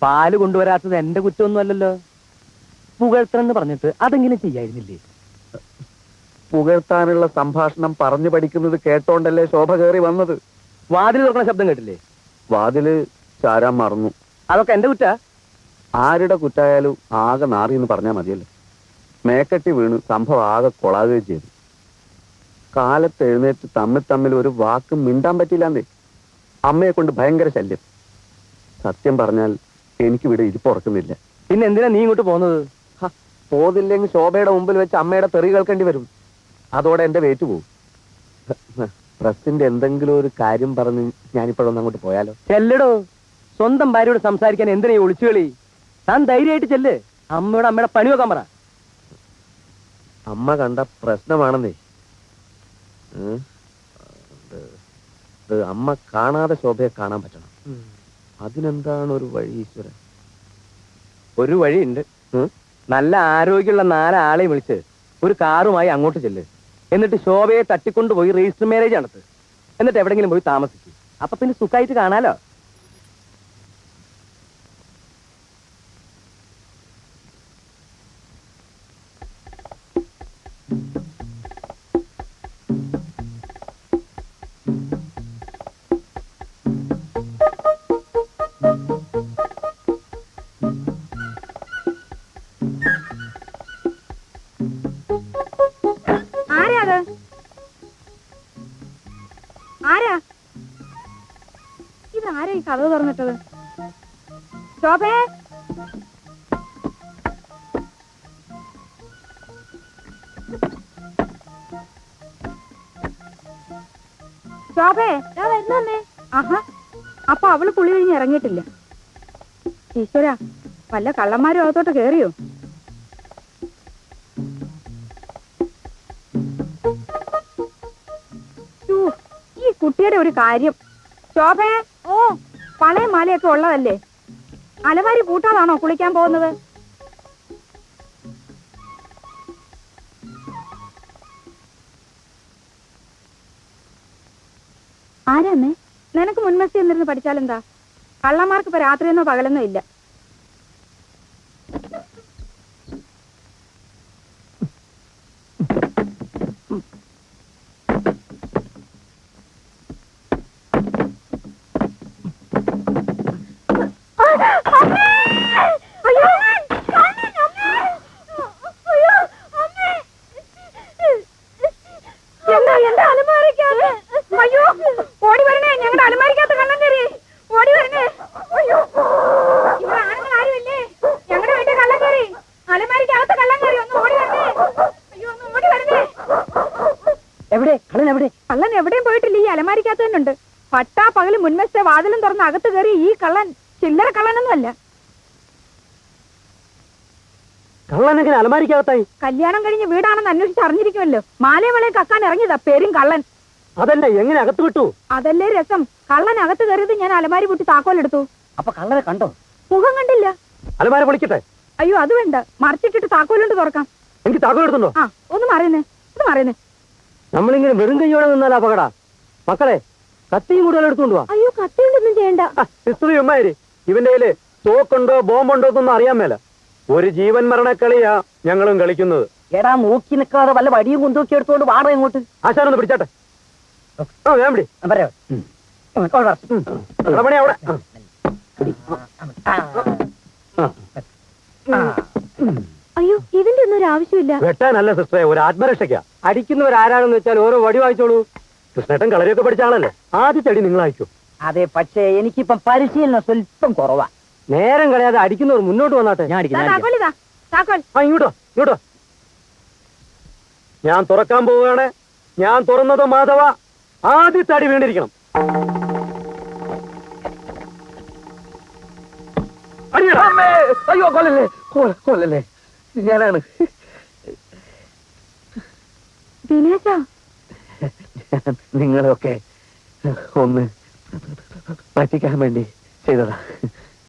പാല് കൊണ്ടുവരാത്തത് എന്റെ കുറ്റമൊന്നും അല്ലല്ലോ. പുകഴ്ത്തണമെന്ന് പറഞ്ഞിട്ട് അതെങ്കിലും ചെയ്യായിരുന്നില്ലേ? പുകഴ്ത്താനുള്ള സംഭാഷണം പറഞ്ഞു പഠിക്കുന്നത് കേട്ടോണ്ടല്ലേ ശോഭ കയറി വന്നത്. വാതിൽ തുറക്കുന്ന ശബ്ദം കേട്ടില്ലേ? വാതില് ചാരാൻ മറന്നു. അതൊക്കെ എന്റെ കുറ്റാ? ആരുടെ കുറ്റായാലും ആകെ നാറിയെന്ന് പറഞ്ഞാൽ മതിയല്ലോ. മേക്കെട്ടി വീണ് സംഭവം ആകെ കൊളാകുകയും ചെയ്തു. കാലത്ത് എഴുന്നേറ്റ് തമ്മിൽ ഒരു വാക്കും മിണ്ടാൻ പറ്റില്ലാന്നേ. അമ്മയെ കൊണ്ട് ഭയങ്കര ശല്യം. സത്യം പറഞ്ഞാൽ എനിക്കിവിടെ ഇരിപ്പുറക്കുന്നില്ല. പിന്നെ എന്തിനാ നീ ഇങ്ങോട്ട് പോകുന്നത്? പോതില്ലെങ്കിൽ ശോഭയുടെ മുമ്പിൽ വെച്ച് അമ്മയുടെ തെറി കേൾക്കേണ്ടി വരും. അതോടെ എന്റെ വെയിറ്റ് പോകും. പ്രസിന്റെ എന്തെങ്കിലും ഒരു കാര്യം പറഞ്ഞ് ഞാനിപ്പോഴൊന്നും അങ്ങോട്ട് പോയാലോ? ചെല്ലടോ. സ്വന്തം ഭാര്യയോട് സംസാരിക്കാൻ എന്തിനാ ഈ ഒളിച്ചുകളി? താൻ ധൈര്യമായിട്ട് ചെല്ല്. അമ്മയുടെ പണി വെക്കാൻ പറ. അമ്മ കണ്ട പ്രശ്നമാണെന്നേ. അമ്മ കാണാതെ ശോഭയെ കാണാൻ പറ്റണം. അതിനെന്താണ് ഒരു വഴി ഈശ്വരൻ? ഒരു വഴിയുണ്ട്. നല്ല ആരോഗ്യമുള്ള 4 ആളെ വിളിച്ച് ഒരു കാറുമായി അങ്ങോട്ട് ചെല്ല്. എന്നിട്ട് ശോഭയെ തട്ടിക്കൊണ്ടുപോയി രജിസ്റ്റർ മാരേജ് നടത്ത്. എന്നിട്ട് എവിടെങ്കിലും പോയി താമസിക്കും. അപ്പൊ പിന്നെ സുഖമായിട്ട് കാണാലോ. ഇതാരാ ഈ കഥ തുറന്നിട്ടത്? ശോഭേ, ശോഭേ, വരുന്നേ. ആഹാ, അപ്പൊ അവള് കുളി കഴിഞ്ഞ് ഇറങ്ങിയിട്ടില്ല. ഈശ്വരാ, വല്ല കള്ളന്മാരും അകത്തോട്ട് കേറിയോ? ഈ കുട്ടിയുടെ ഒരു കാര്യം. ശോഭേ, ഓ, പഴയ മാലയൊക്കെ ഉള്ളതല്ലേ? അലമാരി പൂട്ടാതാണോ കുളിക്കാൻ പോകുന്നത്? ആരാന്നേ? നിനക്ക് മുൻമസ്തി എന്നിരുന്ന് പഠിച്ചാലെന്താ? കള്ളന്മാർക്ക് ഇപ്പൊ രാത്രിയെന്നോ പകലെന്നോ ഇല്ല. കള്ളൻ എവിടെയും പോയിട്ടില്ല. ഈ അലമാരിക്കകത്ത് തന്നെ ഉണ്ട്. പട്ടാ പകല് മുൻവശത്തെ വാതിലും തുറന്ന് അകത്ത് കയറി ഈ കള്ളൻ ചില്ലറ കള്ളനൊന്നുമല്ല. കള്ളനെങ്ങനെ അലമാരിക്കകത്തായി? കല്യാണം കഴിഞ്ഞ് വീടാണെന്ന് അന്വേഷിച്ച് അറിഞ്ഞിരിക്കുമല്ലോ. മാലയമളയെ കക്കാൻ ഇറങ്ങിയതാ പേരും കള്ളൻ. അതല്ല, എങ്ങനെ അകത്ത് വിട്ടു? അതല്ലേ രസം. കള്ളൻ അകത്ത് കയറിയത് ഞാൻ അലമാരി പൂട്ടി താക്കോലെടുത്തു. അപ്പൊ കള്ളനെ കണ്ടോ? മുഖം കണ്ടില്ല. അലമാര പൊളിക്കട്ടെ? അയ്യോ, അത് വേണ്ട. മറച്ചിട്ടിട്ട് താക്കോലുണ്ട് തുറക്കാം. എനിക്ക് താക്കോൽ എടുത്തുണ്ടോ? ആ, ഒന്ന് മാറിയുന്നേ. നമ്മളിങ്ങനെ വെറും കയ്യോടെ നിന്നാൽ അപകട. മക്കളെ, കത്തിയും കൂടുതൽ എടുത്തുകൊണ്ട് വാ. അയ്യോ, കത്തിയുണ്ടൊന്നും ചെയ്യണ്ട. ഇത്രയുമാര് ഇവന്റെ കയ്യില് തോക്കുണ്ടോ ബോംബുണ്ടോ എന്നൊന്നും അറിയാൻ മേല. ഒരു ജീവൻ മരണ കളിയാ ഞങ്ങളും കളിക്കുന്നത്. എടാ, നോക്കി നിൽക്കാതെ വല്ല വടിയും കുന്തൂക്കി എടുത്തോണ്ട് വാടക ഇങ്ങോട്ട്. ആശാനൊന്ന് പിടിച്ചാട്ടെ. ഞാൻ പിടി. അയ്യോ, ഇതിന്റെ ഒന്നും ഒരു ആവശ്യമില്ല. വെട്ടാനല്ല സിസ്റ്ററെ, ഒരു ആത്മരക്ഷയ്ക്കാ. അടിക്കുന്നവരാരാണെന്ന് വെച്ചാൽ ഓരോ വടി വായിച്ചോളൂ. കൃഷ്ണേട്ടൻ കളരിയൊക്കെ പഠിച്ച ആളല്ലേ. ആദ്യത്തെ അടി നിങ്ങൾ അയച്ചു. അതെ, പക്ഷേ എനിക്കിപ്പം പരിശീലനം സ്വല്പം കുറവാ. നേരം കളയാതെ അടിക്കുന്നവർ മുന്നോട്ട് വന്നാട്ടെ. ഞാൻ ഇങ്ങോട്ടോ. ഞാൻ തുറക്കാൻ പോവുകയാണ്. ഞാൻ തുറന്നത് മാധവ. ആദ്യത്തെ അടി വീണിരിക്കണം. അയ്യോ, കൊല്ലല്ലേ. ഞാനാണ്. നിങ്ങളെയൊക്കെ ഒന്ന് പറ്റിക്കാൻ വേണ്ടി ചെയ്തതാ.